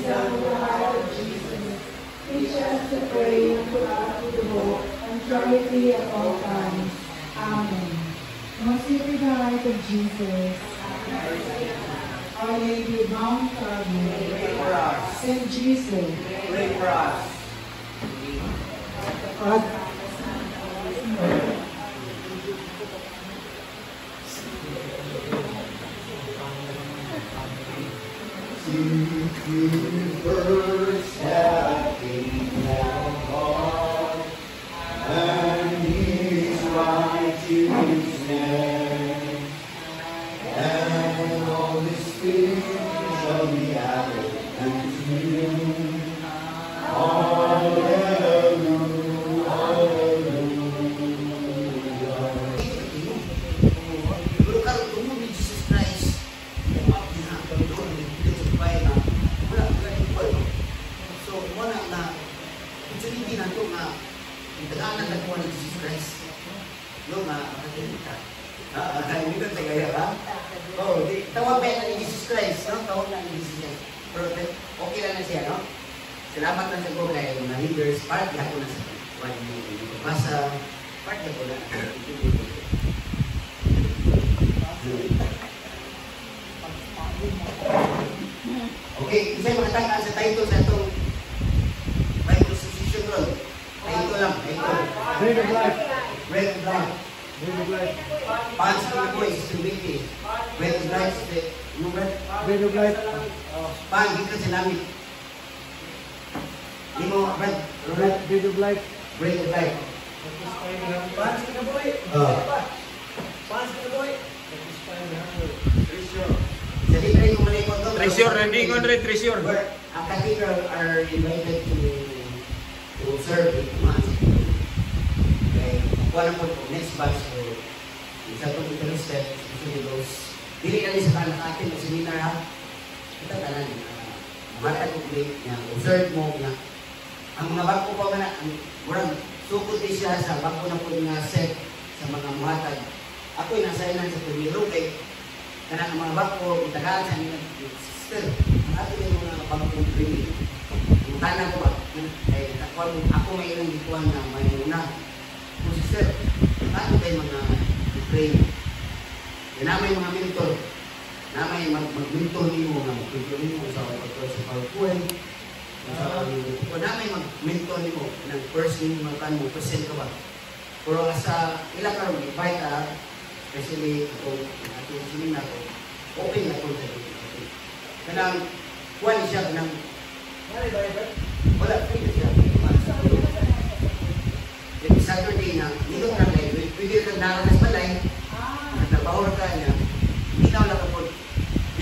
Son of the heart of Jesus, teach us to pray and to act with hope and charity at all times. Amen. Most Sacred Heart of Jesus, Our Lady of Mount Carmel, pray for us. Saint Jesus, Pray for us. Seek you first that kingdom of God and His righteousness, and all His things shall be added unto you. Hallelujah, hallelujah. Pero karon tungod ni Jesus Christ, ang pinakadoon ni Jesus Christ na wala ka equal. So wala na opportunity na to nga itaganan na ko ni Jesus Christ. No nga makakita. Hindi ka tagaya ka? Oh, tawag ba ni Jesus Christ, no? Tawag na ni Jesus Christ. Pero okay lang na siya, no? Salamat na sa ko kay mga leaders, part na ko na sa one minute. Basta part na ko na. Okay, isa yung makatangkaan sa title sa itong Bible Association Road. Title lang, title. Bread of life. Bread of life. Bread of life. Pans to the boys, to Vicky. Bread of life, yung bread. Bread of life. Pan, dito sa langit. Hindi mo, bread. Bread of life. Bread of life. Pans ka na boy. Pans ka na boy. Sa libre yung malikot doon. Treasure, hindi ko rin treasure. Ang cathedral are invited to serve in months. Okay, wala po po, next batch po. Isa po interested, especially those. Dili na rin sa kanak atin o seminar ha. Kita tanan, matag ko na observe mo na ang mga bangko pa man, murag sukot din siya sa bangko na po nga set sa mga matag. Ako'y nasainan sa primero kay kanang mga bangko, itagaan sa mga sister. Ang ato yung mga bangko primero. Yung tanan ko ba? Kaya ako may ilang dituan na may una. Kung sister, ano kayo mga training? Yan naman yung mga mentor. Naman yung mag-mentor niyo, mag-mentor niyo sa PowerPoint. Kung naman yung mag-mentor niyo, ng first niyo mga mo, present ka ba? Pero sa ilang karoon, invite ka, especially kung ating seminar ko, open na po sa ito. Kanang, kuhan siya, kanang, wala, pwede siya. Yung Saturday na, dito ka lang kayo, pwede ka naranas balay, nagtabawar ka niya, hindi na wala ka po.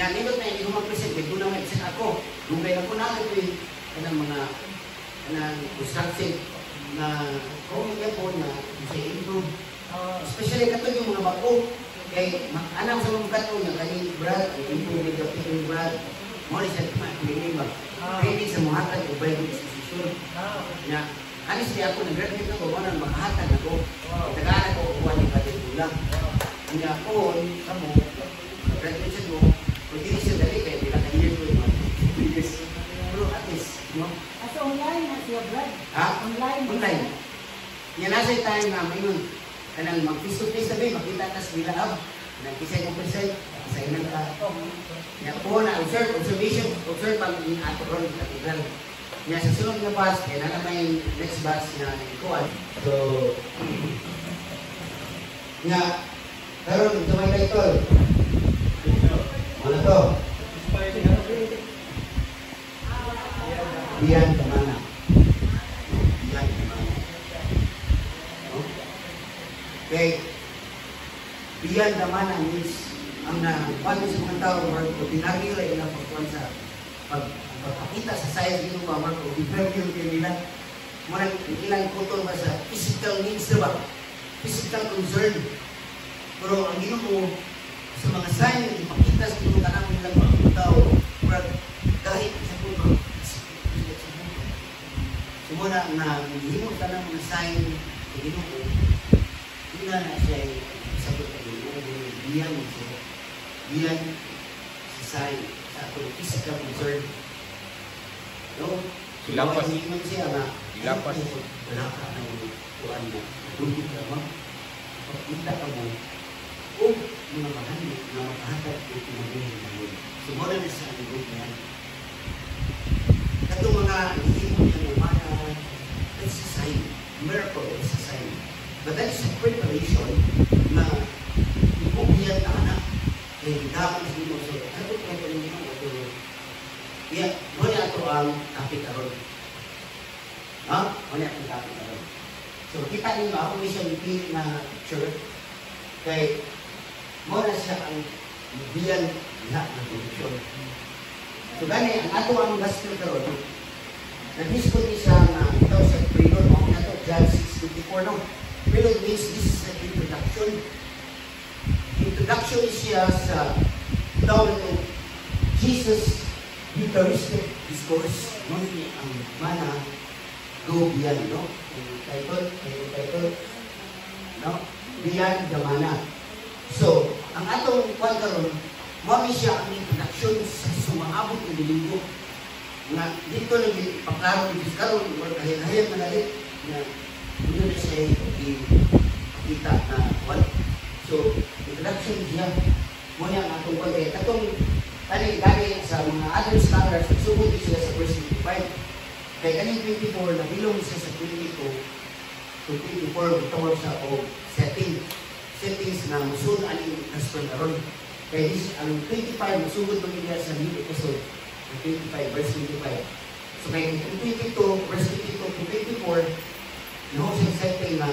Yan, nindot na hindi ko mag-present, may tunang mag-present ako. Lugay na po natin ito yung kanang mga, kanang constructive na kung po na sa improve. Especially katong yung mga bako. Kay, anang sa mga kato niya, kaning Brad, improve yung kapitong Brad, mo rin siya training ba? Training sa mga hatag o Bible institution. Nga, anis siya ako, nag-graduate ako, wala makahatag ako. Tagaan ako, kuha niya pati tulang. Nga ako, kamo, graduate siya ko, kung hindi siya dali, kaya bila ka years ko yung mga biggest. Pero at least, no? As online na siya, Brad. Ha? Online. Online. Yan nasa tayo na mayroon. Kanang mag-face-to-face sabi, makita ka sa Bilahab. Nag-kisay mo present, kisay ng ka. Yan po na, observe pang ato ron, katibral. Yan sa sunod na batch, kaya na naman yung next batch na ikuan. So, nga, karon ito may title. Ano to? Biyan Damana. Biyan Damana. Okay. Biyan Damana means ang paano sa mga tao or ordinary lang ilang pagkuhan sa pagpapakita sa science yung mga marko, i-preview nila. Muna ilang kultur ba sa physical needs, diba? Physical concern. Pero ang Ginoo sa mga sign na ipakita sa Ginoo kanang nilang mga tao, kahit sa puno. Sumuna na hihimot ka ng mga sign sa Ginoo, hindi na siya sagot sa Ginoo, biyan siya. Biyan sa sign sa atong physical concern. No? Ilapas. Hindi siya na Ilapas. wala ka na kuan mo. Tulog ka mo. Pagkita ka mo, o mga mahali na makahatag o pinagaling namin. Sumura na sa alibog na yan. Kato mga hihimod na umana, that's a sign. Miracle is a sign. But that is a preparation na ipubiyan na anak. Kaya dapat sa dito. So, ano ito kayo rin mo? Kaya, wala ito ang topic aron. Ha? Wala ito ang topic aron. So, kita ninyo, ako may siya nipili na picture. Kaya, mo na siya ang biyan lahat ng production. So, gani, ang ato ang gospel karon, nag-discuss siya na ito sa prelude, ako na ito, John 6:54, no? Prelude means this is an introduction. Introduction siya sa tawag ng Jesus Eucharistic Discourse. No? Ang mana, go beyond, no? Title, no? Beyond the mana. So, ang atong kwan karon, mami siya ang introduction sa sumaabot ng linggo. Nga, dito lang paklaro ng karon, kahit-hayat na galit, na dito na siya ipakita na kwan. So, introduction siya, muna ang atong kwan. Kaya katong, gani sa mga other scholars, nagsugod siya sa verse 25. Kaya kaning 24, nabilong siya sa 22 to 24, tawag sa settings na musun aning gospel karon. Kaya ang 25, masugod mo niya sa new episode, 25, verse 25. So kaya 22, verse 22 to 24, no, siya setting na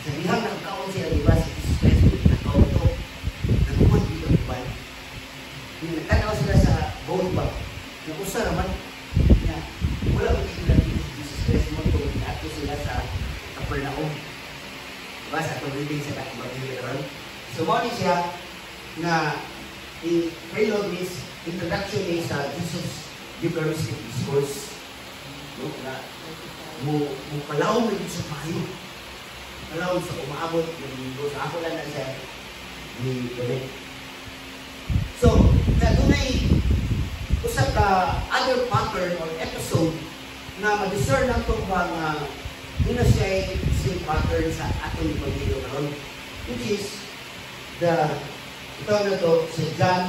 sa dihang nagkaon siya, di ba, si Jesus Christ, nagkaon ito, nagumod dito, di ba? Nagtanaw sila sa boat ba? Nakusa naman, na wala mo sila dito si Jesus Christ mo ito, ato sila sa Capernaum. Diba, sa itong reading sa Capernaum. So, mo siya, na prelude means introduction is Jesus Eucharistic Discourse. No, na mo palawon na sa payo. Palawon sa umaabot ng linggo. Sa ako lang na siya ni Galit. So, dunay usap ka other pattern or episode na ma-discern lang ito ba nga yun na siya ay same pattern sa atong pag-video karon, which is ito na to sa John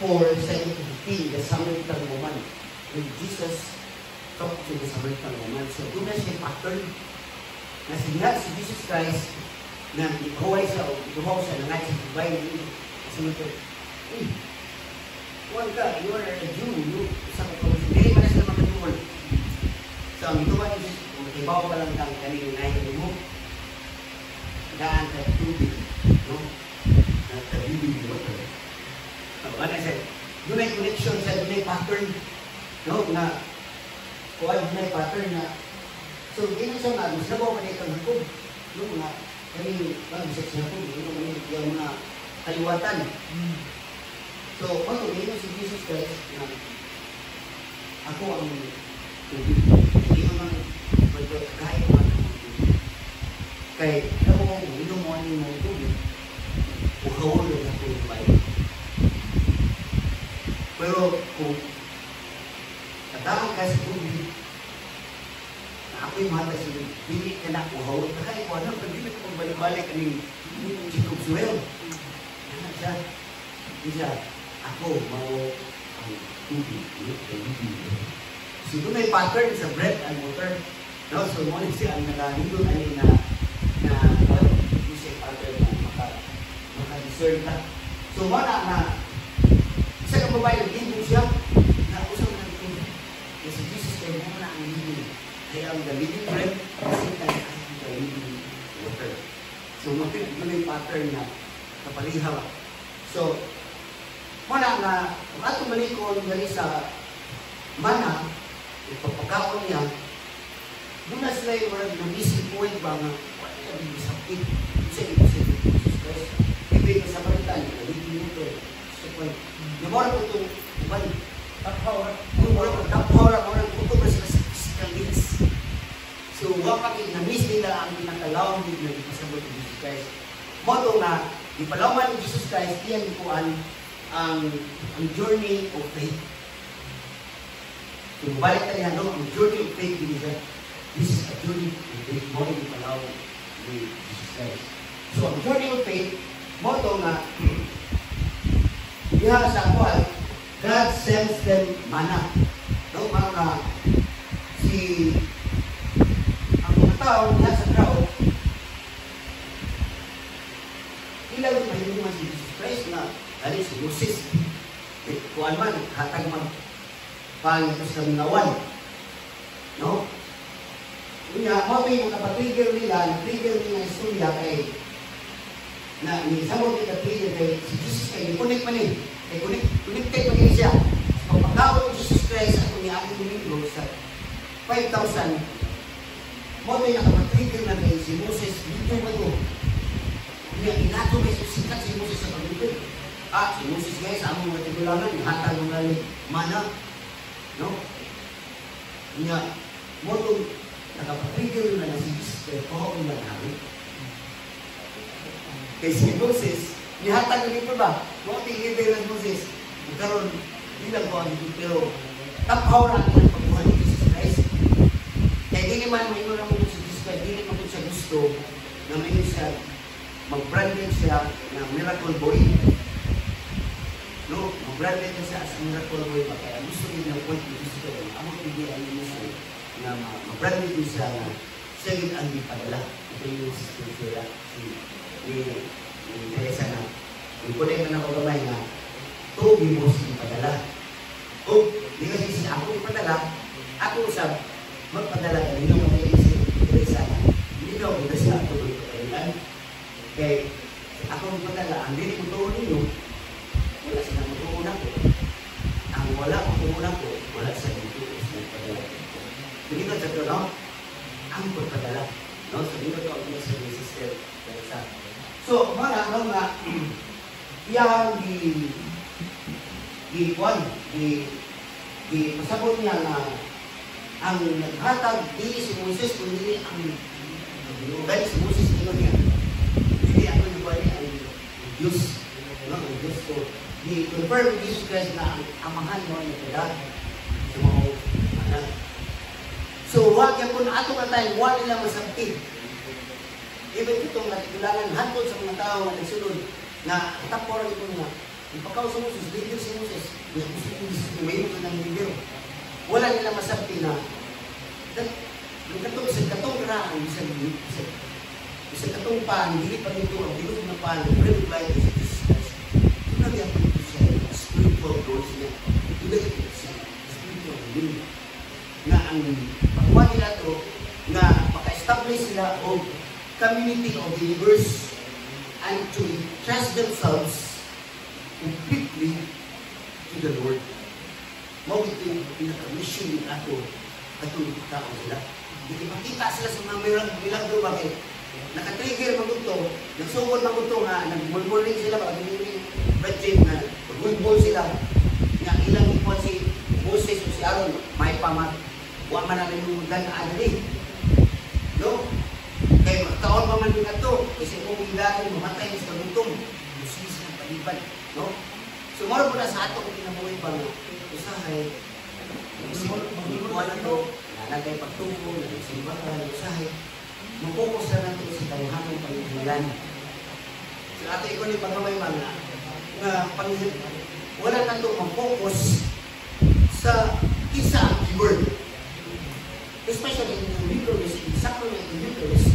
4:7-15, the Samaritan woman. When Jesus talked to the Samaritan woman, so doon na siya pattern na sila si Jesus Christ na ikuhay siya o ikuhaw siya na nga sa divine kasi ito, kuwan ka, you are a Jew, isa ka kung hindi man sila magkatungol. So ang ituwa ni Jesus, kung ibaw pa lang kang kanina na mo, gaan ka tubig, no? Nagkabibig water. Ano siya? Doon ay connection sa doon ay pattern. No? Na kuha doon ay pattern na so, hindi siya nga, mas nabaw man itong hukom. No? Na kami, mag-isip siya hukom. Hindi naman yung mga kaliwatan. So, ano, hindi si Jesus Christ na ako ang tubig. Hindi naman kaya mo ang tubig. Kaya, alam mo, inom mo ang mga tubig. Ukawal na ako yung bayan. Pero kung kataan ka sa tubig, na ako'y mata sa bili ka na ukawal, kaya ko ano, pag-ibig kong balik-balik ang Jacob Suel. Ano siya? Ako, mau ang tubig. So, doon may pattern sa bread and water. No? So, mo siya ang nakahinto na siya pattern na maka-discern ka. So, na isa ka babae, nag-hinto siya, na usap na ito. Kasi Jesus kayo mo na ang living. Kaya ang living bread, kasi tayo ang living water. So, doon may pattern na kapalihaw. So, muna na, kung atong malikon gali sa mana, ipapagkaon niya, doon na sila yung mga missing point ba nga, wala na bigay sa pit. Isa ito sa Jesus Christ. Ibig ka sa Maritan, nalibig nito. So, namora po itong ibang taphaw. Taphaw na mga nagputo ba sila sa physical needs. So, wapag na-miss nila ang pinakalawang din na ipasabot ng Jesus Christ. Moto na, ipalawan ng Jesus Christ, iyan po ang journey of faith. Kung balik tayo no, ang journey of faith, this is a journey of faith, mo yung palaw ni Jesus Christ. So, ang journey of faith, mo ito nga, diha sa akwal, God sends them manna. No, mga ang mga tao diha sa crowd, ilang mahinuman si Jesus Christ na, dali si Moses, kuan man, hatag man, pangitos ng nawan. No? Kaya, mo yung nakapatrigger nila, trigger nila istorya kay na ni sabon kita trigger kay si Jesus kay connect man eh. Kay connected man siya. Pagpagkawat ni Jesus Christ ako ni aking libro sa 5,000. Mo yung nakapatrigger na kay si Moses, dito ba ito? Kaya inato may sikat si Moses sa pagdito. Si Moses guys, among mga tigulangan, hatag ng mana. No? Kaya, mo itong nakapatrigger na si Jesus kaya pahawin na namin. Kaya si Moses, nihatag na ito ba? Mo tingin tayo ng Moses. Karoon, hindi lang ko ang ito, pero tapaw na ang pagbuhan ni Jesus Christ. Kaya di naman may mga mo si Jesus Christ, di naman siya gusto na may siya mag-branded siya na miracle boy. No, mag-branded siya as miracle boy pa. Kaya gusto niya ng point ni Jesus Christ. Among hindi ang gusto na mag-branded siya na siya yung ang ipadala. Ito yung siya ni Teresa na ikunin ka na ko gamay na ito mo siya ipadala. O, di kasi siya ako ipadala, ako usap, magpadala ka nino mo kayo si Teresa na hindi daw kita siya ito ko ipadalan. Kaya ako ipadala, ang dili ko tuon ninyo, wala siya matuon ako. Ang wala ko tuon ako, wala siya matuon siya ipadala. Hindi ka sa ito, no? Ang pagpadala. No? So, dito ko ang sa sister Teresa. So, mga ano nga, iyang pasabot niya na ang naghatag di si Moses kundi ang dahil si Moses niya. Hindi ako yung bali ang Diyos. No? Ang Diyos. So, confirm ni Jesus Christ na ang mahal mo ay nagkada sa mga anak. So, wag yan po na ato ka tayo, wala nila masabtid. Even itong natikulangan, handol sa mga tao na nagsunod na taporan ito nga. Ipakaw sa Moses, leader si Moses. May mga ng leader. Wala nila masabti na sa katong raan, sa katong pan, hindi pa nito ang bilog na pan, bread of life is Jesus Christ. Ito na diyan ito siya, spiritual growth niya. Ito na ito siya, spiritual growth. Na ang pagkuha nila ito, na maka-establish sila o community of believers and to trust themselves completely to the Lord. Mawag ito yung pinaka-mission yung ato katulog tao sila. Ipakita sila sa mga milagro bakit nakatrigger mag-ito, nagsugod mag-ito nga, nag-mulmuling sila, baka biniling budget na nag-mulmul sila nga ilang ikuan si Moses o si Aaron, may pamat buwan man na rin yung gan-adali. No? Kaya taon pa man din ito, kasi kung hilahin, mamatay sa kagutong, musis ng paliban. No? So, mara po na sa ato kung kinabuhay pa na usahay, mag-ikuan na ito, nalagay pagtubo, nagsimbahan, usahay, mag-focus na natin sa taluhanong panghihilan. So, ato ikaw ni pagkamay mga na wala na ito mag-focus sa isa ang keyword. Especially in the Eucharist, in the sacrament of the Eucharist,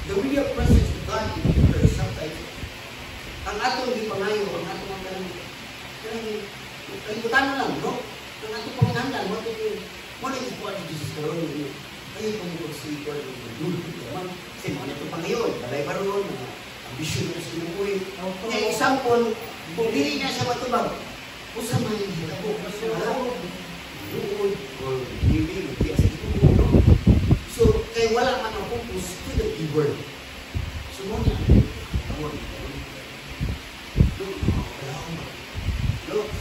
the real presence of God in the Eucharist sometimes, ang atong di pangayo, ang atong ang kalimutan mo lang, no? Ang atong panginandan, mo na yung kuwan ni Jesus karoon, kayo kung yung pag-sleeper, kasi mga ito pangayon, balay pa roon, mga ambisyon na sinubuhi. Kaya example, kung hindi niya siya matubag, usama yung hitapo, doon, or living, so, kaya wala man ang focus to the keyword. So, mo niya,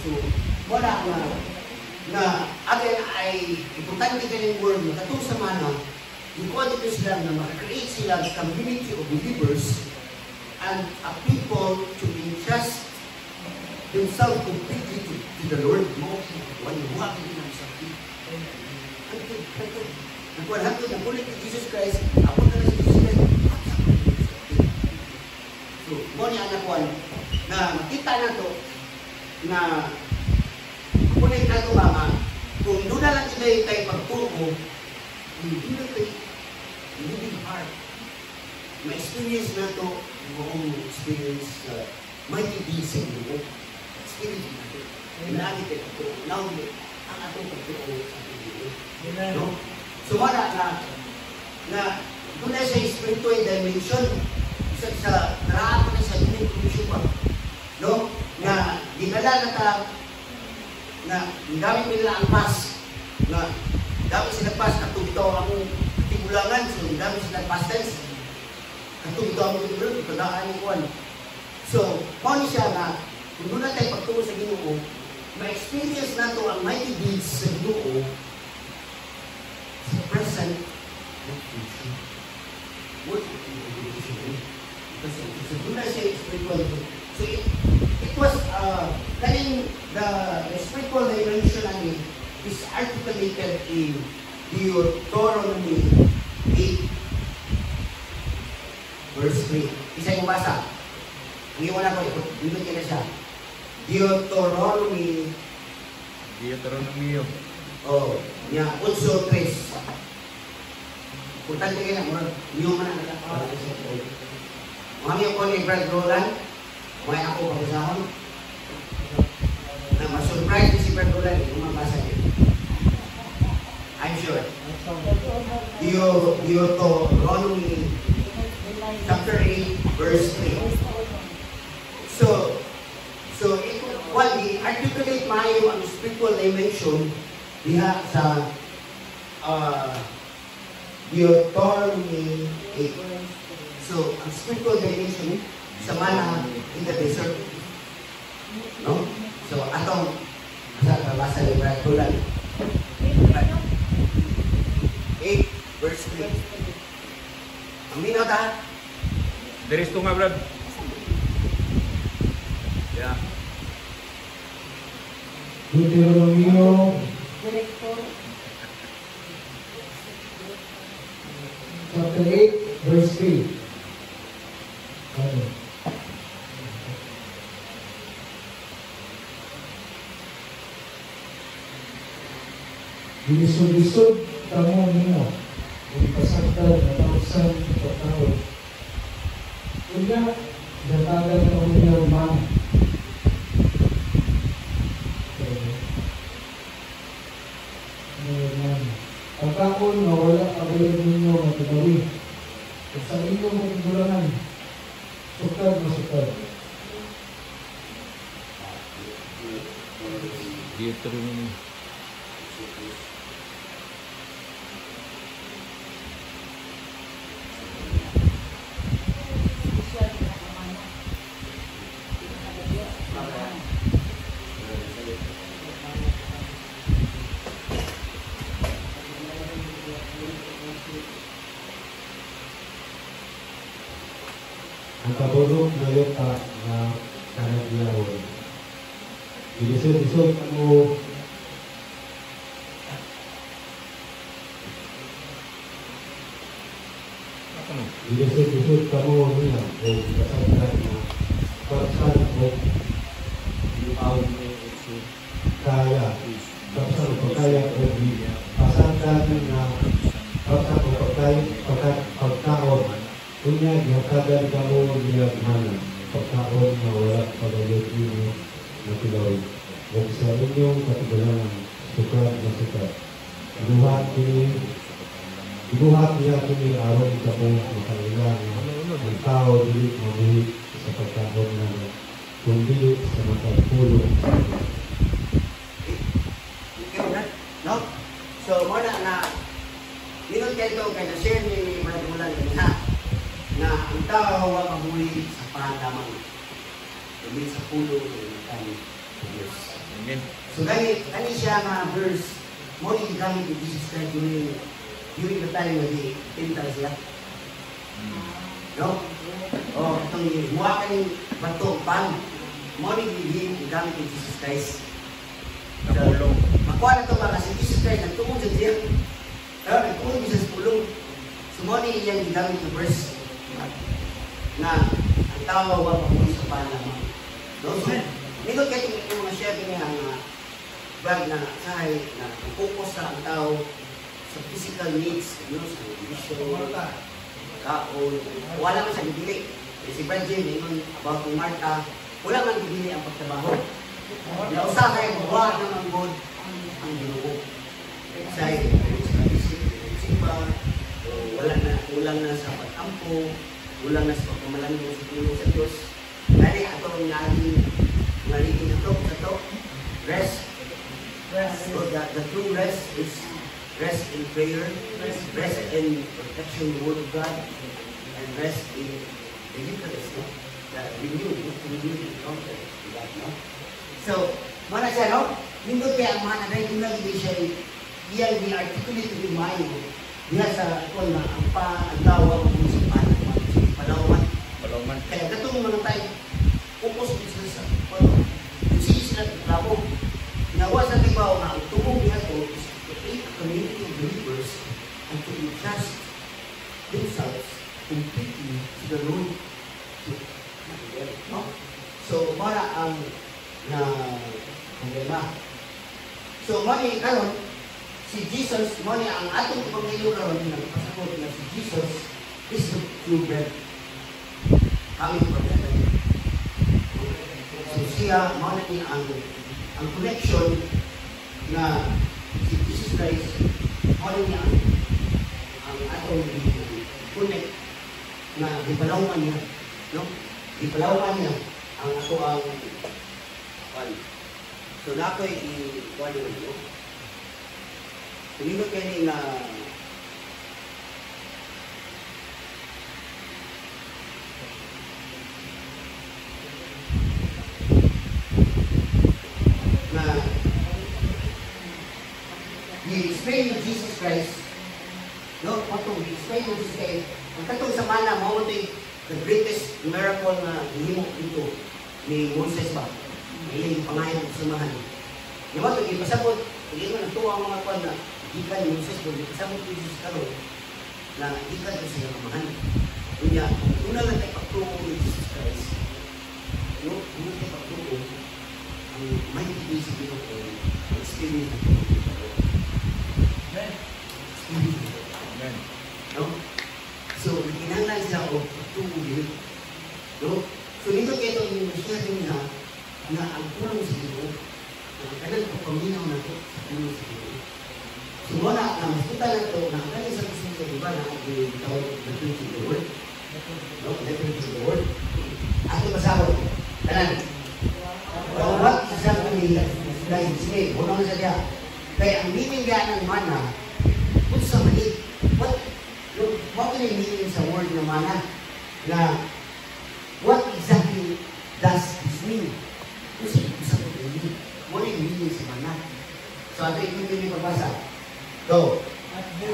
so, wala na again ay importante ka ng word na katong sa mana, yung quality sila na mag-create sila a community of believers and a people to entrust themselves completely to the Lord. Mo, wala yung buha ka din ang sakit. Nagkuhan hangtod na kulit ni Jesus Christ, ako na si Jesus Christ. So, mo niya nakuhan na makita na to na kulit na to mga kung doon na lang sila yung tayo pagturo, hindi na tayo moving heart. Ma-experience na to yung experience mighty deeds sa inyo. Experience na to. Lagi tayo pagturo. Now, ang atong pagturo sa inyo. No? So, wala na doon na sa spiritual dimension, isa sa naraan ko na sa human condition ba? No? Na dinala na ta na gamit nila ang pas na gamit sila pas katong ito ang tigulangan so gamit sila pas tense katong ito ang tigulangan ipadaan yung kuwan so paano siya na kung doon na tayo pagtungo sa Ginoo ma-experience na to ang mighty deeds sa Ginoo sa present not future what kasi doon na siya spiritual so it was the spiritual dimension is articulated in Deuteronomy 8 verse 3. Isa yung basa. Ang iwan ako, dito kina siya. Deuteronomy. Oh, niya, 8:3. Importante kayo na, niyo man ang nakakawala sa ito. Mga ko ni Brad Roland, may ako pag-usahon. Na ma-surprise si Brad Roland kung mabasa niyo. I'm sure. Deuteronomy chapter 8, verse 3. So while i-articulate maayo ang spiritual dimension diha sa Deuteronomy 8. So, ang spiritual dimension sa mana in the desert. No? So, atong sa babasa ni Brad Roland. 8 verse 3. Ang minota. There is 2 nga, Brad. Yeah. Deuteronomio chapter 8 verse 3. Dinisod-isod kamo ninyo kung pasagdad na tausan pagkaon. Kunya, datagan na ninyo man. Pagkaon na wala pagayon ninyo matagawi. At sa inyong matigulangan, sukad na sukad. Deuteronomy. Ang kabulok na yuta na kanagiyahon. Dinisod-isod mo dinisod-isod kamo niya o kasagdan na kapsan o ang kaya kapsan o pagkaya o pasagdan na kapsan o pagkaon kunya gihatagan kamo niya mana pagkaon na wala pagayot niyo na pilawin o sa inyong katigulangan sukat na sukat ibuhat niya kini aron kamo makailang ang tao dili mabuhi sa pagkaon na kundi sa matagpulong No? So, mo na minun kayo ito kaya na-share ni Brad Roland kanina na ang tao ang mabuhi sa pangamang kundi sa pulo ng kanyang Diyos. Amen. So, gani siya nga verse mo rin gamit ni Jesus Christ during the time na di-enter siya. No? O, itong muha ka ng bato, pan. Mo rin gamit ni Jesus Christ. Napulong. Makuha na ito ba kasi Jesus Christ nagtungod sa diyan. Pero nagkuhan ko sa pulong. Sumoni iyang ginamit ng verse na ang tao wa pa kung sa panlamang. No? So, nindot kayo yung mga share niya ang bag na sahay na focus sa ang tao sa physical needs, sa vision, kaon, wala man sa bibili. Si Bradley, ingon about kung Marta, wala man bibili ang pagtrabaho. Nausahay, wala naman good ang Ginoo. Say, ulang na sa pag-ampo, ulang na sa pagkamalangin sa tulong sa Diyos. Dali, ato ang nalingin na to, rest. So the true rest is rest in prayer, rest in protection of the Word of God, and rest in the Eucharist, no? The renewed encounter with God, no? So, mana siya, no? Nindot kaya ang mga nanay, kung nagiging siya, iyang ni-articulate to the mind, diya sa kung na ang tawag ng sa Palawan. Kaya katong mga tayo, focus sila sa kung sila labo. Ginawa sa tibaw na ang tubong niya to is to create a community of believers and to entrust themselves completely to the Lord. No? So, para ang problema. So, mani karon si Jesus, mani ang atong pagkayo karon na pasakot na si Jesus is the true bread. Kami problema. So, siya, mani ang connection na si Jesus Christ, mani niya ang atong connect na dipalawan niya, no? Dipalawan niya ang ato ang so na ako'y i-kuha nyo nyo. Tumindot kayo na i-explain ng Jesus Christ, no? Patong i-explain ng Jesus Christ, ang katong sa mana, mawag the greatest miracle na hinimo dito ni Moses ba? May pangayon ng samahan. Di ba? Pag ipasabot, pag ito nagtuwa ang mga kwan na ikan ni Moses, kung ipasabot ni Jesus karon na ikan ko siya kamahan. Kunya, una lang tayo pagtuko ni Jesus Christ. No? Una tayo pagtuko ang may ibig sabihin ko ang experience ng pagtuko. Amen. No? So, kinanglan siya o pagtuko din. No? So, dito kayo yung masyadong na ang tulong sa Ginoo, ang kanang papaminaw na ito sa tulong sa Ginoo. So, muna, na masita na ito, na ang kanang sa gusto sa iba na ang tawag na letter to the word. No? Letter to the word. Ato pasawag. Tanan. So, what exactly like say? Una nga sa diya. Kaya ang meaning diya ng mana, kung sa mali, what can I mean sa word na mana? Na, what exactly does this mean? Kasi isa ko din, what do you mean sa mana? So, ato yung hindi magbasa. So,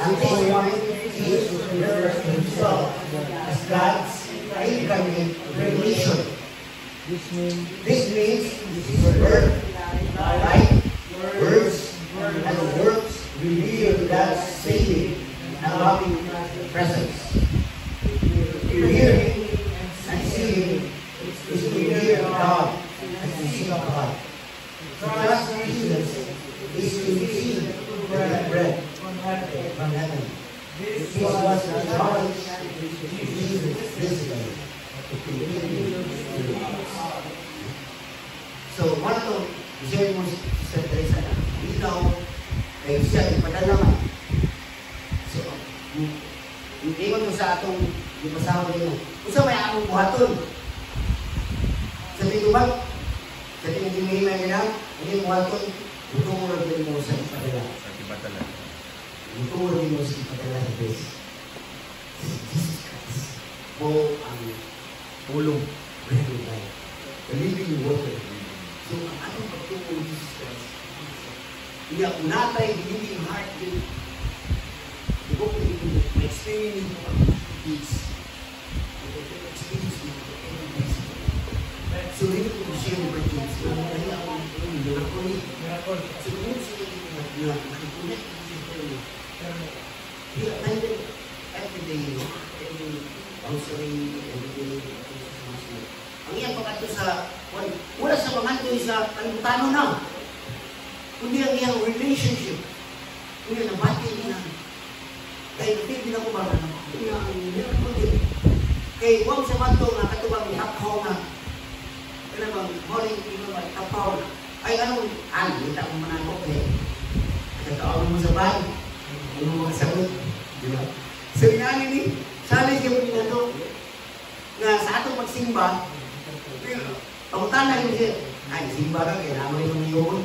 ang this point is to refer to himself as God's incarnate revelation. This means his word, right? Words, and works reveal God's saving and loving presence. To hear him and see him is to hear God and to see God. To trust Jesus is to receive bread from heaven. This was the knowledge of Jesus physically. So, one of the share mo sa Teresa na ikaw ay siya ipadala man. So, hindi mo sa atong ipasawa din mo. Kung sa may akong buhaton, sabi ko ba? Sabi ng dinihimay nila, hindi mo buhaton, utungurag din mo sa ipadala. Utungurag din mo sa ipadala sa base. Jesus Christ. O ang ulong bread of life. The living water. So, ang atong pagtungo ng Jesus Christ, hindi ako natay, hindi yung heart din. Di ko ma-experience mo ang peace. Ma-experience mo ang peace. So, hindi ko ma-share mo ang peace. Dahil ako yung miracle. So, kung sila yung nakikulit, He attended every day, every grocery, every day. Ang iyang pagkato sa, wala sa pangantoy sa kalibutano na. Kundi ang iyang relationship. Kundi nabati niya. Kaya natin din ako ba? Kaya huwag sa manto nga katubang itapaw na. Kaya bang morning itapaw na. Ay anong, hindi ako mananok eh. Nagkakaon mo sa bahay. Ano mo kasagot? Diba? So yan ini, sabi siya po nito na sa atong magsimba, pangutan na yun siya, ay simba ka, kaya naman yung yun.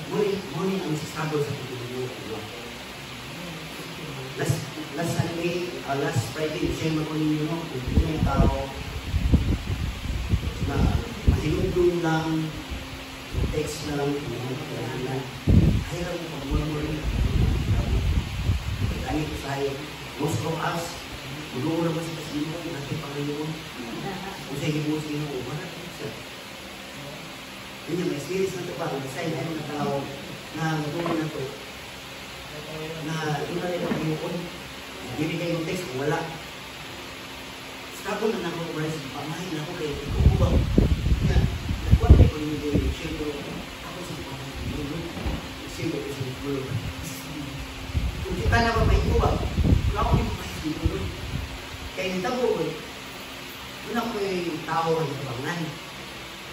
Muli ang sisado sa pagkakas. Last Sunday, last Friday, share mo ko ninyo, kung may tao na masinugdong lang, text na lang, ayaw mo pag-mula rin. Kaya ko sa'yo, most of us, tulungan naman sa kasino, natin Panginoon. Kung sa'yo mo sino, wala ka siya. Yun yung experience na ito pa, kasi na yung tao na natulungan na ito, na doon na rin ang Panginoon, binigay yung text, wala. Kapon na ako, Bryce, pamahin ako kayo, ikaw ko ba? Kaya, nakuha kayo ko yung gawin, siyempre, ako sa Panginoon, siyempre ko sa Panginoon. Kung kita na ba may ikuha, wala ko yung Panginoon. Kaya yung tabo ko, yun ako yung tao ang kabangan.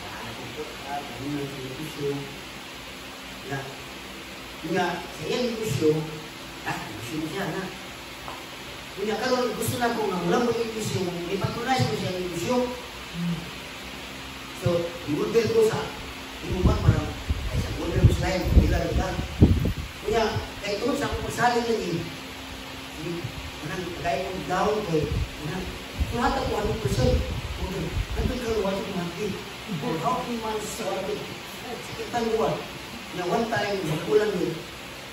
Nakakapot ka, kanina sa negosyo. Nga, sa iyang negosyo, negosyo mo siya, na. Kaya karoon, gusto na ko nga walang mag-negosyo, ipatunay ko siya ang negosyo. So, i-order ko sa inuman, parang, ay sa order ko sila yung pagkila. Kaya, kahit doon sa akong pasaling lagi, parang kagaya kong down kay, lahat ako 100%. Nandun ka luwa sa kumati. For how many months sa atin? Sakitan luwa. Na one time, magkulang yun.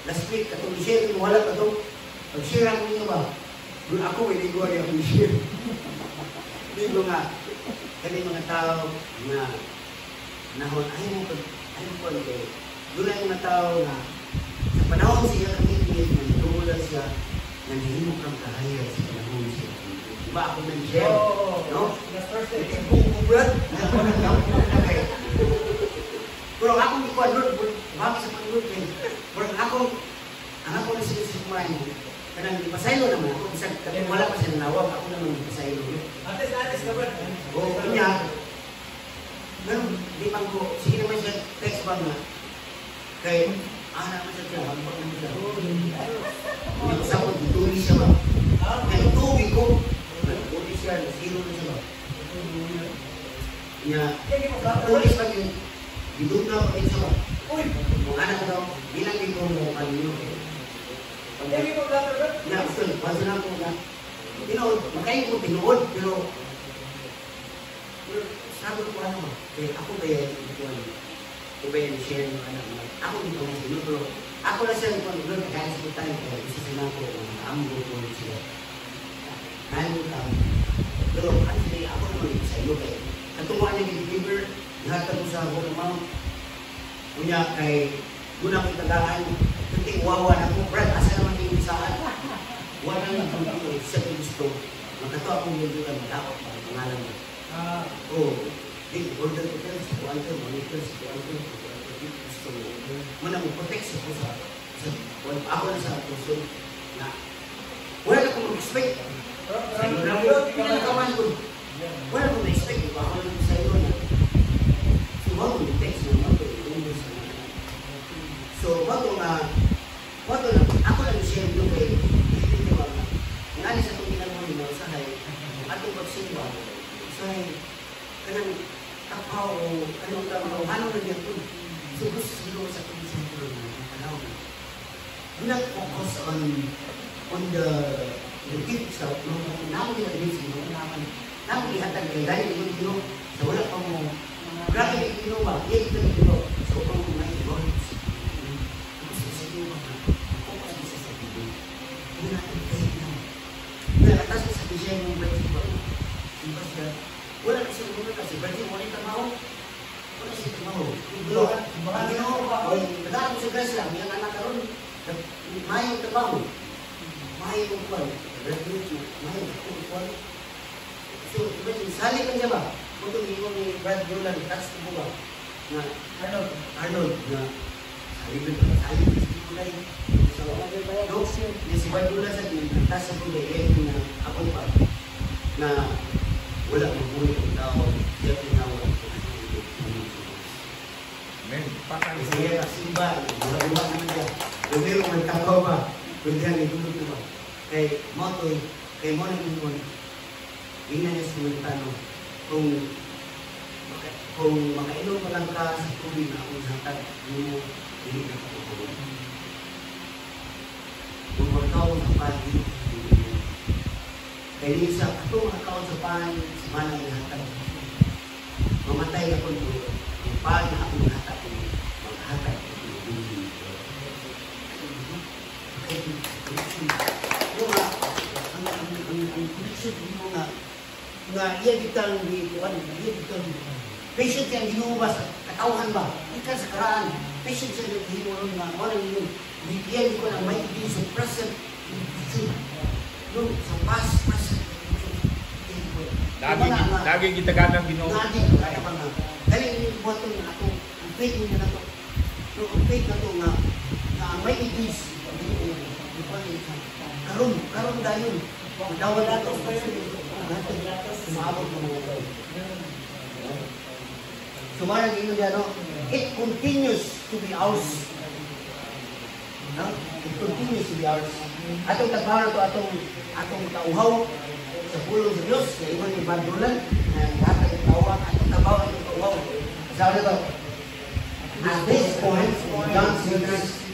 Last week, katong i-share ko, wala ka to. Pag-share ako niyo ba? Doon ako, may ligo rin ako i-share. Ligo nga. Kaya mga tao na nahon, ayaw mo kayo. Doon ay mga tao na sa panahon siya kami na natulad siya na nahimok ang kahaya sa panahon siya. Diba ako nag-share? No? It's buko-brad. Pero ako ni Kuan Lord, bakit sa Panginoon kayo? Pero ang ako na sila sa kumain mo, kanang ipasaylo naman ako, kasi wala pa siya nanawag, ako naman ipasaylo. Ates ka ba? Oo, kanya, pero di pang ko, sige naman siya, text ba nga, kaya, naman siya siya, hambak naman siya. Hindi ko sa ko, tuloy siya ba? Kaya tuloy ko, tuloy siya, zero na siya ba? Kaya, tuloy pa yun, dito na pa rin siya ba? Kung anak daw, binagin ko mo kanino. Kaya, basta na ko na, makain ko tinuod, pero, sabi ko ano ba? Kaya ako ba yan, ko ba yan share ng anak mo? Ako dito nga sino, pero ako na siya kung doon, kaya sa tayo, kaya isa sila ko, ambo ko siya. Nahin ko pero ano sila, ako naman sa iyo kaya. Katunguan niya yung giver, lahat ko sa Holy Mount. Kunya kay, doon ako itagahan, kunting wawa na ko, Brad, asa naman yung isaan? Wala lang kung ito, siya ko gusto. Magkato akong yung doon, malakot pa ang pangalan mo. Order ko tayo sa kuwanto, monitor sa kuwanto, gusto mo. Muna mo, protect ako sa ako na sa puso na wala akong mag-expect. Sa iyo na mo, pinakaman ko. Wala akong mag-expect, iba ako lang sa iyo na. So, wag mo text mo, wag mo i-umbo sa mga. So, wag mo nga, ako lang share yung way. Hindi ba nga, nga sa itong ginagawa mo, sahay, atong pagsimba, sahay, kanang kapaw o anong trabaho, ano na niya ito? So, gusto siguro sa itong sentro na panahon. Do not focus on the gift stuff. Naman nila din siguro, naman ihatag kayo dahil yung sa wala pa mo, grabe yung ba? Yes, ito sa upang mo may words. Gusto siguro ba? Focus mo sa sabihin. Hindi natin kayo na. Kaya atas mo sa design mo ba ito ba? Diba siya? Wala na siya muna kasi berarti wala yung tamaho. Wala siya tamaho. Ang ginawa ko, nagkakaroon sa gas lang, yung anak karoon, mayong tamaho. may kukuan. Graduate na, may kukuan. So, sali ka niya ba? Kung ito ni Brad Yolan, touch ko ba? Na, Arnold, na, sali ka kulay. So, no, si Brad Yolan sa akin, touch sa kulay, na ako pa, na wala magmuli ang tao, siya tinawag. Men, pakai. Saya tak simba, buat naman siya. Kung meron ang tao ba, kung diyan itulog ko ba. Kay Motoy, kay Mona Ingon, ina niya sumintano, kung makainom pa lang ka sa tubig na akong hatag, mo, hindi ka kapatulog. Kung magkaon sa pagi, kaya din sa katong magkaon sa pagi, sa manang hatag. Mamatay na kung yung pagi na akong hatag, maghatag. Ang connection mo nga iya ditang di kuan, iya ditang patient yang ginuubas katawhan ba? Ika sa karaan, patient sa himuron nga wala yun. Bigyan ko ng may din sa present. No, sa past. Lagi kita kadang Ginoo. Lagi kaya pa nga. Dali yung buhato na ako, ang faith niya na to. So, ang faith na to nga may ibis. Karon dayon. Dawal datos pa yun. Sumabot ng mga tao. Sumarang yun yan, no? It continues to be ours. No? It continues to be ours. Atong tagbaran to atong tauhaw sa pulong sa Diyos, na iwan ni Bandulan, na lahat ng tauhaw, atong tabaw, atong tauhaw. Sabi na to, at this point, John says,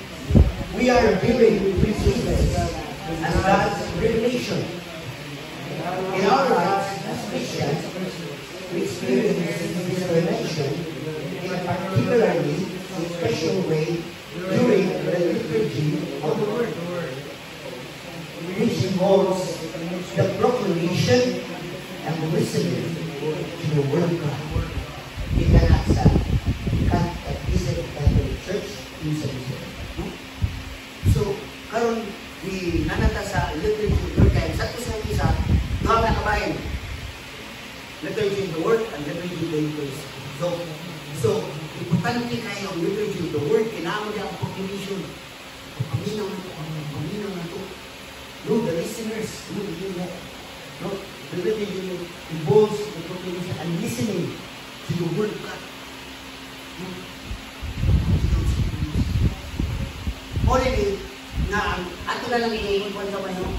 we are viewing Jesus as God's revelation. In our lives as Christians, we experience this revelation in a particularly special way during the liturgy of the Word, which involves the proclamation and listening to the Word of God. Ika sa Catechism of Catholic Church in Saint. So, karon di nanata sa liturgy of the Word, kaya sa ito sa isa, mga nakabayan, liturgy of the Word and liturgy of the Eucharist. So, importante kayo ang liturgy of the Word, kailangan niya ang proclamation. Paminaw na ito. No, the listeners, no, the liturgy involves the proclamation and listening to the Word of God. Already, na ato na lang i-ingon sa mga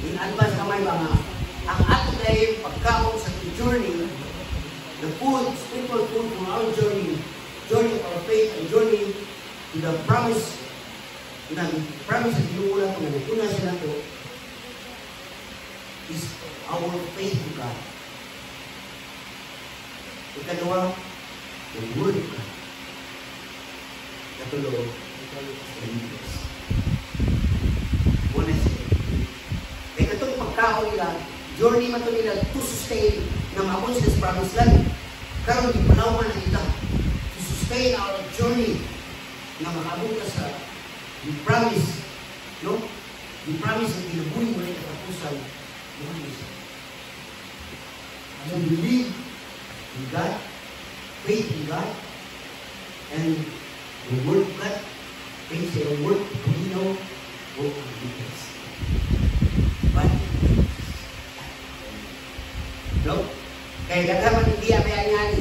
in-advance kamay ba nga, ang ato na yung pagkaon sa journey, the food, spiritual food from our journey of our faith, and journey to the promise, na promise na ginuulan ko, na nagtuna sila to, is our faith to God. Ikalawa, the Word of God. Katulo, the Eucharist. Kaya itong pagkaon nila, journey man ito nila to sustain na maabot sila sa promised land. Karon di panawan na ita to sustain our journey na maabot ka sa the promise, no? The promise na ginabuhi mo rin katapusan. So believe in God, faith in God, and the Word of God, faith sa yung Word, paminaw, o obedience. But, no? Kaya gagaman hindi apayan nga ni.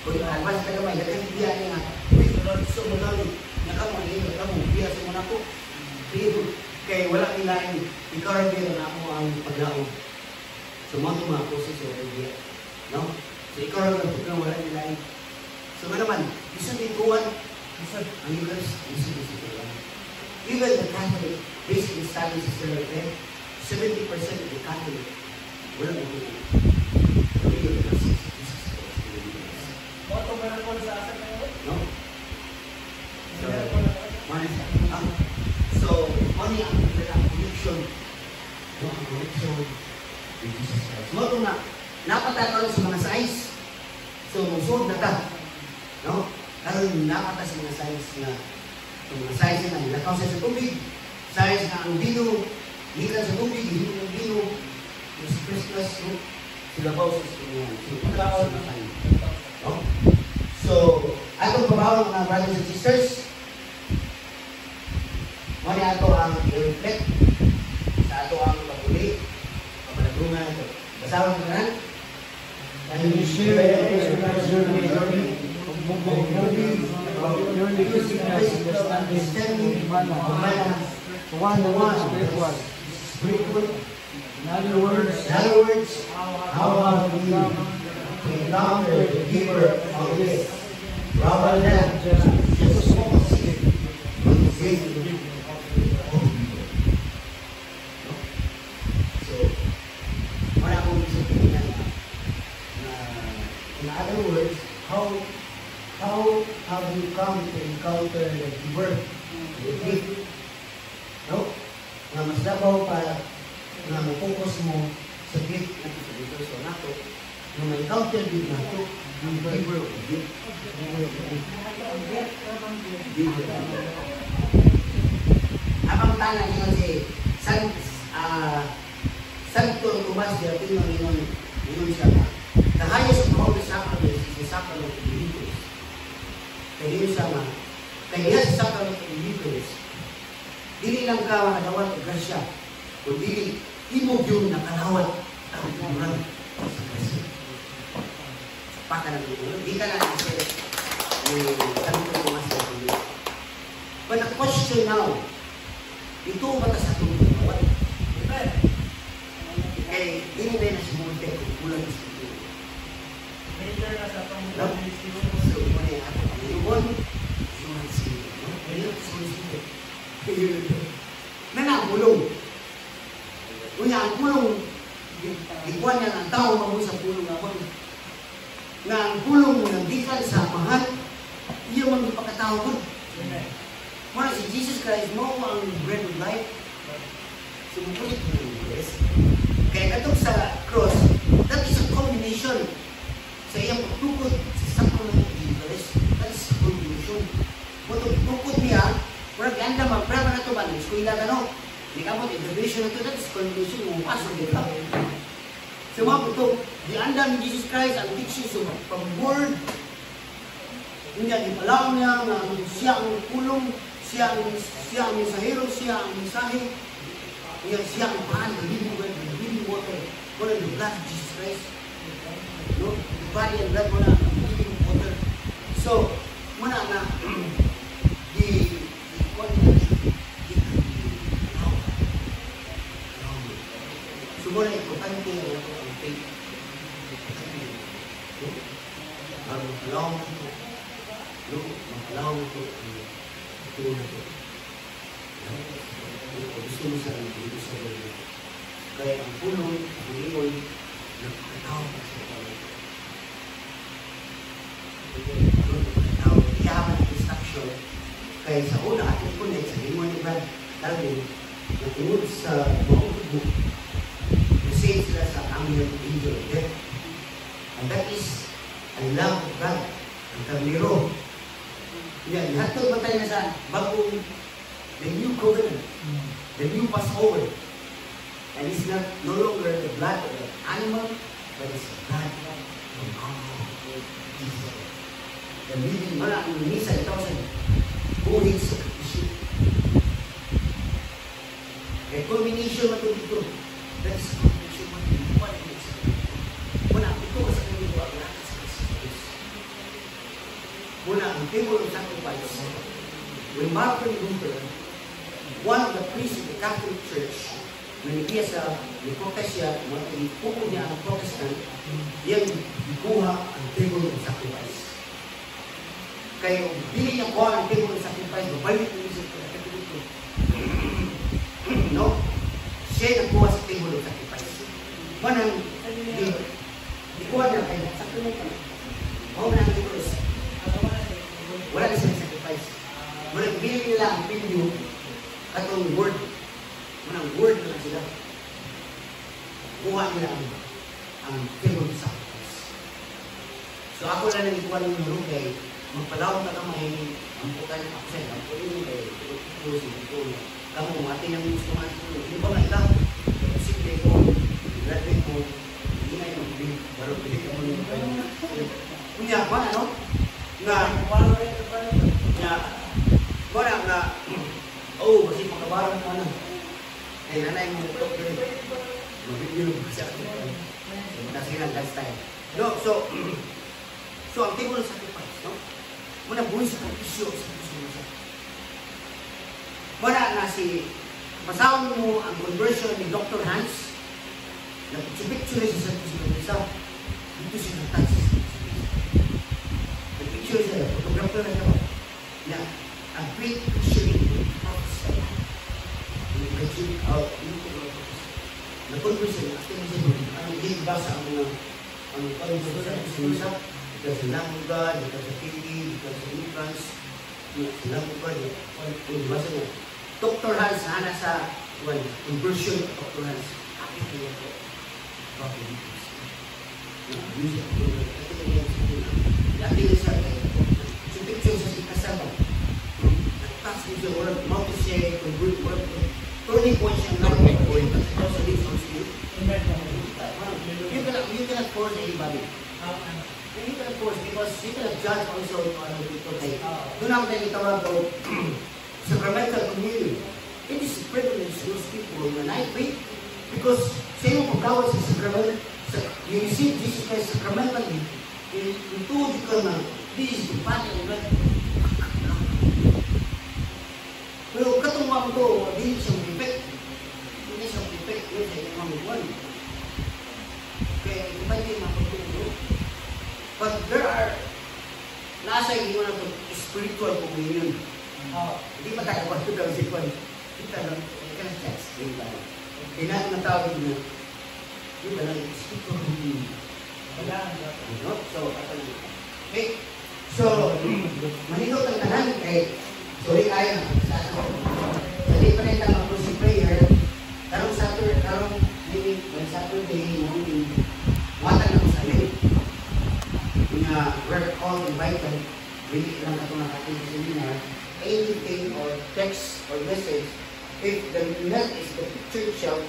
Kung almas ka naman, gagaman hindi apayan nga. Uy, so mo lang, nakamu, biya sa muna ko. Kaya wala nilain, ikaw rin din na ako ang paglaon. So, mga ako sa Sophia. No? So, ikaw rin ang wala nilain. So, naman, isa din kuwan, ang Eucharist, isa din kuwan. Even the Catholic, basic studies is still there. 70% of the Catholic, wala mo kuwan. No? So, only ang connection, no, ang connection with Jesus Christ. Mo na, napatay sa mga signs. So, musod na ta. No? Karon napatay sa mga signs na, mga signs na nilakaw sa tubig, signs na ang bino, Gikan sa tubig, hinog-hinog. Yung Christmas, no? Sila ba sa sinungan? Pagkaon na kayo. No? So, atong pabawang mga brothers and sisters, muna ato ang i-reflect sa ato ang paguli, kapalagungan ito. Basawan ka na? And you share your pleasure with your understanding one spiritual. In other words, how have we to encounter the giver of this rather than just focus on the faith of the So, wala akong isipin na in other words, how have you come to encounter the giver, the gift? No? Na mas dabaw pa na mag-focus mo sa gift na sa giver. So, nato, na ma-encounter din nato, yung giver of the gift. Abang tanan niyo si Santo Tomas de Aquino ingon siya na the highest of all the sacraments is the sacrament of the Eucharist. Kaya yun siya nga, kaya sa sacrament of the Eucharist, dili lang ka nakadawat o grasya, kundi imog yung nakalawat ang kurang sa grasya. Paka na dito, di ka na kasi Santo Tomas de Aquino. But the question now, ito ba ta sa itong pagkawat? Eh, hindi na nasimulte kung kulang sa ito. Major na sa So, pang-Panginoon. muna yung ato ang iwan, iwan siya. Na nakapulong. Kaya ang pulong, ikuan niya ang tao mo sa pulong naman. Na ang pulong mo nagdikan sa mahal, iya man ipakatao ko. Muna si Jesus Christ mo ang bread of life. Sumukulit mo yung Diyos. Kaya katong sa cross, that is a combination sa iyang pagtukod sa sacrament of Jesus. That is a combination. Kung tukod niya, kung ganda mag-prema na ito ba, eskwela ka no? Hindi ka mo, integration na ito, that is combination mo, pasok dito. So mga puto, di anda ni Jesus Christ ang teaching sa pag-word. Hindi ang ipalaw niya na siya ang pulong, siya ang mensahero, siya ang mensahe. Siya ang paan, the living word, the living water. Wala yung blood of Jesus Christ. No? The body and blood mo na, the living water. So, muna na, so muna importante na ito ang faith. Ang malawang ito. Malawang ito ang ito na ito. Gusto mo sa dito sa balik. Kaya ang pulong, ang iyon, nagkakatawa ka sa balik. Nagkakatawa. Kaya ka ng instruction. Kaya sa una, ating connect sa limon ni Brad Darwin, natungod sa buong book, message sila sa Angel of Death. And that is, I love God, ang karnero. Yan, hatod ba tayo na sa bagong the new covenant, the new Passover. And it's not no longer the blood of the animal, but it's the blood of God. The living man ang misa ito sa buhit sa kapisyo. Kaya culmination na ito dito. That is culmination na ito. Muna, ito sa kanila ang lakas sa Christ. Muna, ang table of sacrifice. When Martin Luther, one of the priests of the Catholic Church, nandiya sa Nicosia, ipuko niya ang Protestant, yan ikuha ang table of sacrifice. Kaya kung bili niya kuha ang table of sacrifice, babalik niya sa Catholic. No? Siya nakuha sa table of sacrifice. Manang, ikuha niya kaya sacrifice. Huwag na ang table. Wala na siya sacrifice. Manang, bili nila ang pinyo atong word. Manang word na sila. Kuha nila ang table of sacrifice. So ako lang nang ikuha ng nuro kay magpalawang ka kamay, ang putan ng aksen, ang putin kay ito. kamu atin ang gusto nga ito. Hindi ba nga ikaw? Simple ko, graduate ko, hindi na yung bili, baru bili ka mo yung kayo. Kunya ba, ano? Nga, oh, kasi pagkabarang mo ano. Eh, nanay mo ito, mabibili mo siya. Kasi lang last time. No, so ang tipo ng sacrifice, no? Muna buhay sa sakripisyo sa puso mo siya. Muna na si, pasawang mo ang conversion ni Dr. Hans, nag-picture siya sa puso mo isa, dito siya nag-touch siya. Nag-picture siya, photographer na siya ba? Na, ang great picturing of siya. Nag-picture out, nag-conversion, ang hindi-basa ang mga ang pag-usap, because the love of God, because the pity, because the influence, the love of God, basa niya. Dr. Hans, hana sa conversion of Dr. Hans, akit niya po. Bakit dito siya? Music of God, akit niya siya. Lati niya siya kayo. So picture siya si kasama. Nag-touch niya siya, walang mauto siya, turning point siya. Turning point. You cannot force anybody. You cannot force because you cannot judge also other people. Doon ako tayo itawag ko sacramental communion. It is privilege to those people na naipay because sa iyong pagkawal sa sacramental, you receive Jesus Christ sacramentally, ituod ka na this is the body of God. Pero katong mga ito, hindi siya perfect. Hindi siya perfect. Hindi siya mamiguan. Kaya iba din mapagtulog. But there are nasa hindi mo na spiritual communion. Hindi pa tayo pagtulog si Juan. Kita lang, ika na text. Kailangan na tawag na yun ba lang spiritual communion. So, manihot ang tanan kay sorry kayo na. Hindi pa rin lang ako si prayer. Karong Saturday morning, watan ako sa amin. We're all invited. Really lang ako ng ating seminar. Anything or text or message, if the net is the picture itself,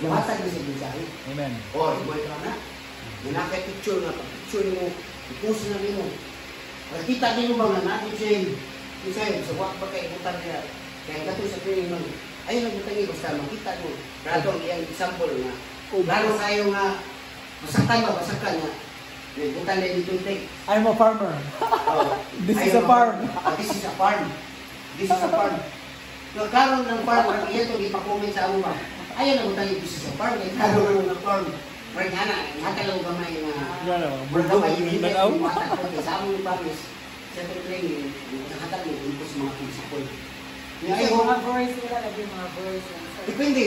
watan na si mensahe. Amen. O, ibuhay ka na. Nanakay picture na, picture mo, ipuso na rin mo. Kita din mo mga natin siya sa wak ba kayo ibutan niya. Kaya kato sa training mo, ayun ang butangi, basta makita mo. Rato ang iyang example na, lalo kayo nga, masakan nga, may butan na dito yung take. I'm a farmer. This is a farm. This is a farm. This is a farm. Nagkaroon ng farm, iyan itong ipakomment sa amo ba? Ayun ang butangi, this is a farm. Nagkaroon ng farm. Pero nga na, nakalaw gamay na, gamay yung hindi ko matan ko, sa among promise, sa training, nakahatag mo, ito sa mga prinsipol. Mga verse nila, lagi mga verse. Depende.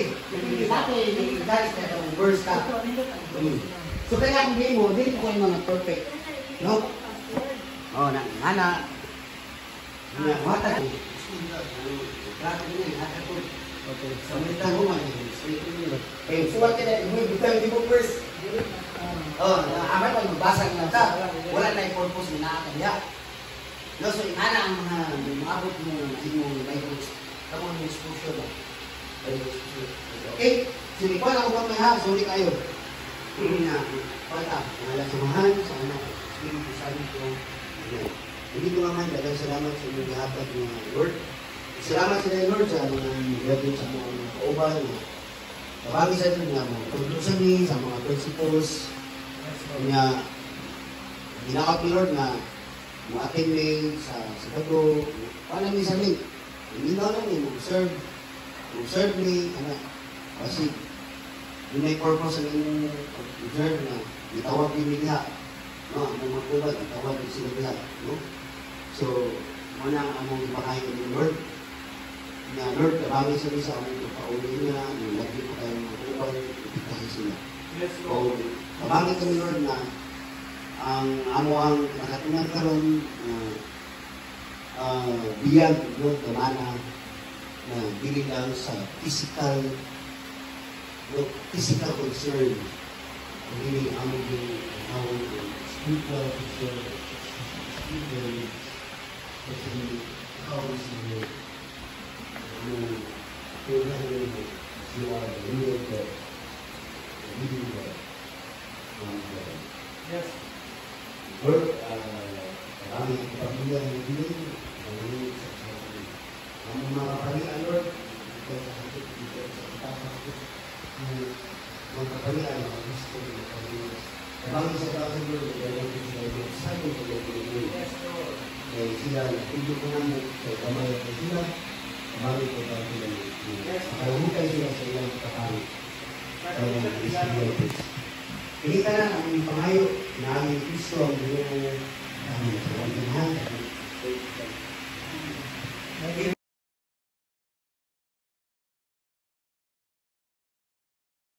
Sa akin, nag-guys na itong verse ka. So kaya kung hindi mo, hindi ko yung mga perfect. No? O, nana. Wata ko. Grabe nyo, hatag ko. Sa mga mo man. Eh, suwag ka na, hindi mo first. Amat pag magbasa ng nata, wala na yung purpose na nakakaya. No, so inana ang mga maabot mo na imong Bible. Kamu ang exposure ba? Okay, sige pa lang kung may sorry kayo. Na, pata, mga samahan sa anak, Espiritu Santo. Hindi ko naman, dagang salamat sa inyong lahat mga Lord. Salamat sa inyo Lord sa mga gagawin sa mga kauban. Nabagi sa inyo nga mga paglusan niya sa mga principles. Kanya, ginakap ni Lord na mga attending sa bago. Paano niya sabihin? Hindi na lang niya mag-serve ni, kasi yun may purpose ang inyong observe na itawag din nila. No, ang mga kubat, itawag din sila nila. No? So, muna ang among ipakain ng Lord. Na Lord, karami sa isa among ipauli niya, yung lagi po tayo mga kubat, ipikasin sila. So, kabangit kami Lord na ang amo ang nakatunan karon biyag Lord kamana na dili lang sa physical concern, hindi ang among spiritual concern, spiritual kasi how is the Lord, kami pamilya ng Piliin, ang mga kapalian, Lord, ito sa sakit, ito sa itasakit, mga kapalian, mga gusto, mga kapalian. Kabangin sa bakit, Lord, gano'n ko sila yung sabi ko ng Piliin. Kaya sila, hindi ko namin, kaya kamay ko sila, kabangin ko ba sila yung Piliin. Makalamutan sila sa ilang kapalian. Kaya mga Israelites. Kita na ang pangayo na aming Kristo ang ginagawa namin sa pagmamahal.